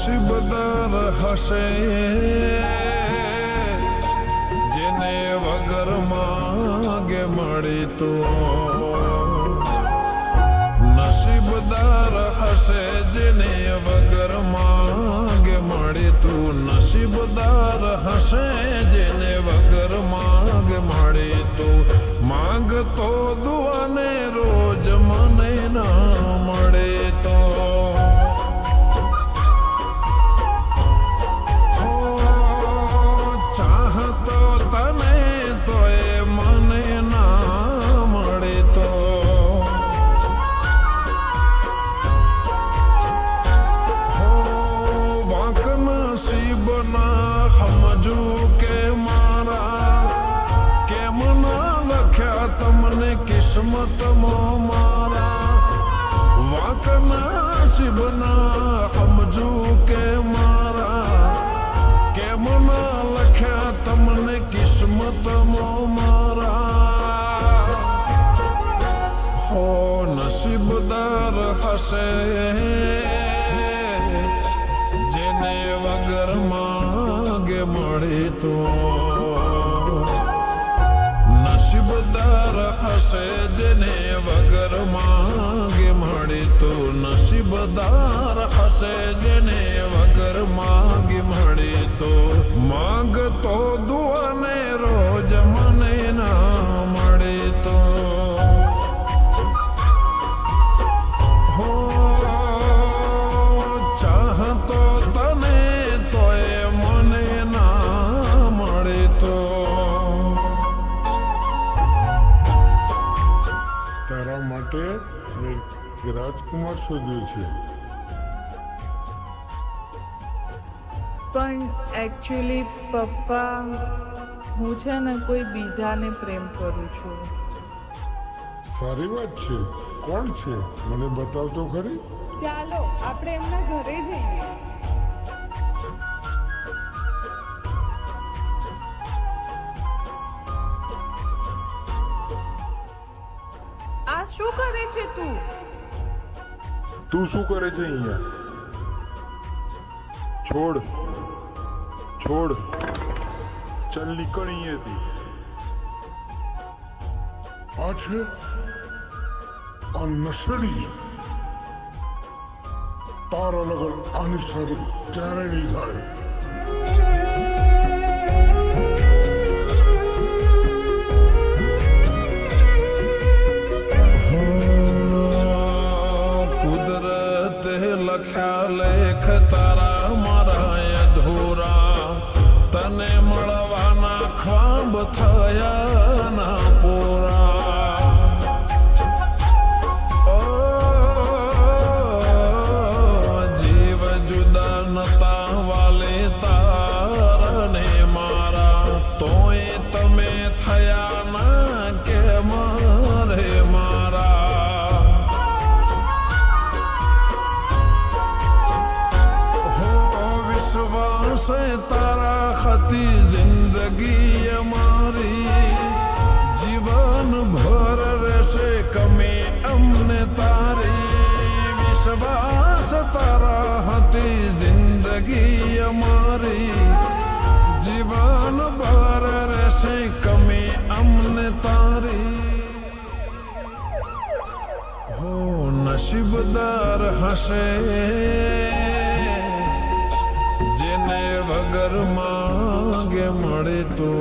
નસીબદાર હશે જેને વગર માગે મળી તો નસીબદાર હશે જેને વગર માગે મળી તું નસીબદાર હશે જેને વગર માગે મળી તું માંગતો દુઆને રોજ મને ના મળે તો ચાહતો તને તોય મને ના મળે તો વાંક નસીબના સમજુ કે મારા કેમ ના લખ્યા તમને કિસ્મતમાં મારા વાંક નસીબના સમજુ કે મારા કેમ ના લખ્યા તમને કિસ્મતમાં મારા હો નસીબદાર હશે જેને વગર માગે મળે તો નસીબદાર હશે જેને વગર માગે મળે તો નસીબદાર હશે જેને વગર માગે મળે તો માંગતો દુઆને રોજ મને ના મળે તો હો ચાહતો તને તોય મને ના મળે તો તારા માટે રાજકુમાર શોધ્યો છે. પણ એકચ્યુઅલી પપ્પા હું છે ને કોઈ બીજાને પ્રેમ કરું છું. સારી વાત છે. કોણ છે મને બતાવ તો ખરી. ચાલો આપણે એમના ઘરે જઈએ. આ શું કરે છે તું? તું શું કરે છે અહીંયા? છોડ છોડ ચાલ નીકળ અહીંયાથી. આ છે આ નસડી તારા લગન આની સાથે ક્યારે નહીં થાય. કુદરતે લખ્યા લેખ તારા મારા અધૂરા તને મળવાના ખ્વાબ થયા ના પૂરા ઓ જીવ જુદા નતા વાલે તારને મારા તોય તમે થયા ના કે મારે મારા વિશ્વાસ તારા હતી જિંદગી અમારી જીવન ભર રહેશે કમી અમને તારી વિશ્વાસ તારા હતી જિંદગી અમારી જીવન ભર રહેશે કમી અમને તારી હો નસીબદાર હશે જેને વગર માગે મળે તો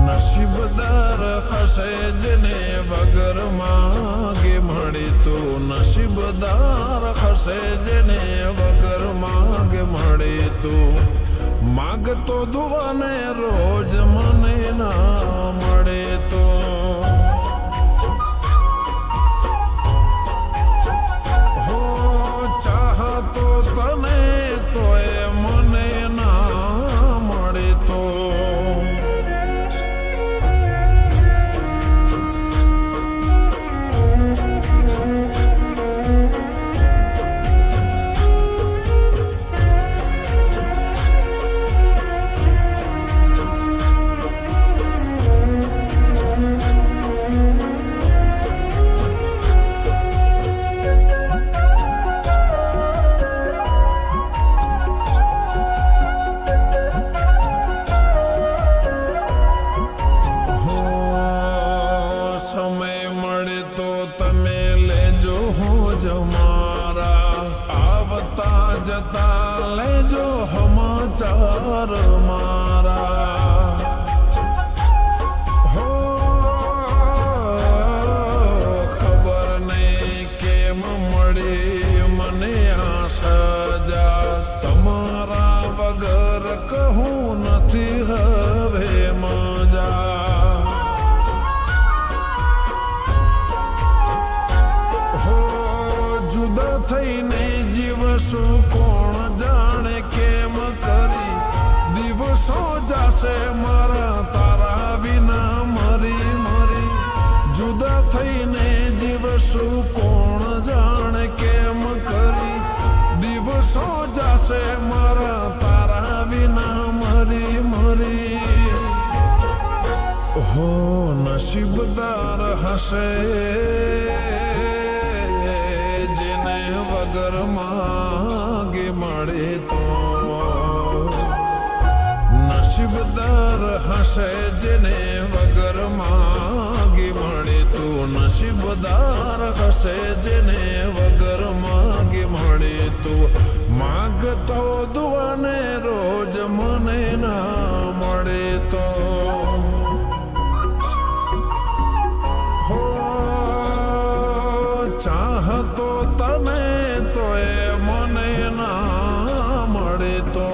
નસીબદાર હશે જેને વગર માગે મળે તો નસીબદાર હશે જેને વગર માગે મળે તો માગતો દુઆને રોજ મને ના મળે તો ચાહતો તને તોય મને ના મળે તો સાંભળતા લેજો સમાચાર મારા હો ખબર નહીં કેમ મળી મને આ સજા તમારા વગર કહું નથી હવે મજા હો જુદા થઈને જીવશું કોણ જાણે કેમ કરી દિવસો જાશે મારા તારા વિના મરી મરી જુદા થઈને જીવશું કોણ જાણે કેમ કરી દિવસો જાશે મારા તારા વિના મરી મરી હો નસીબદાર હશે જેને વગર માગે મળે તો નસીબદાર હશે જેને વગર માગે મળે તો નસીબદાર હશે જેને વગર માગે મળે તો માગતો દુઆને રોજ મને ના મળે તો હો ચાહતો તને તો એ મને ના મળે તો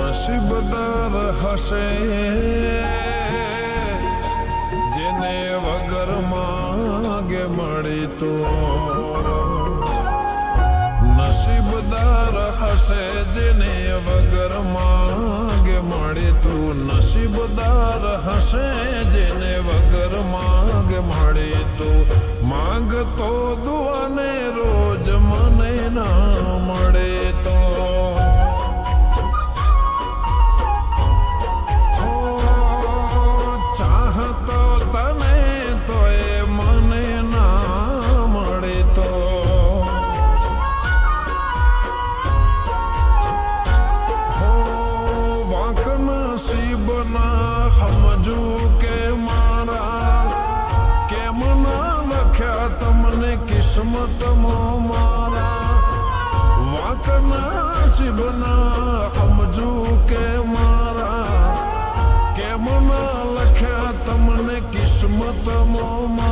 નસીબદાર હશે જેને વગર માગે મળે તો નસીબદાર હશે જેને વગર માગે મળે તો નસીબદાર હશે જેને વગર માગે મળે તો માંગતો દુઆને રોજ મને ના મળે તો ચાહતો તને તો એ મને ના મળે તો હો વાંક નસીબના સમજુ કે મારા કેમ ના લખ્યા તમને કિસ્મતમાં મારા વાંક નસીબના સમજુ કે મારા કેમ ના લખ્યા તમને કિસ્મતમાં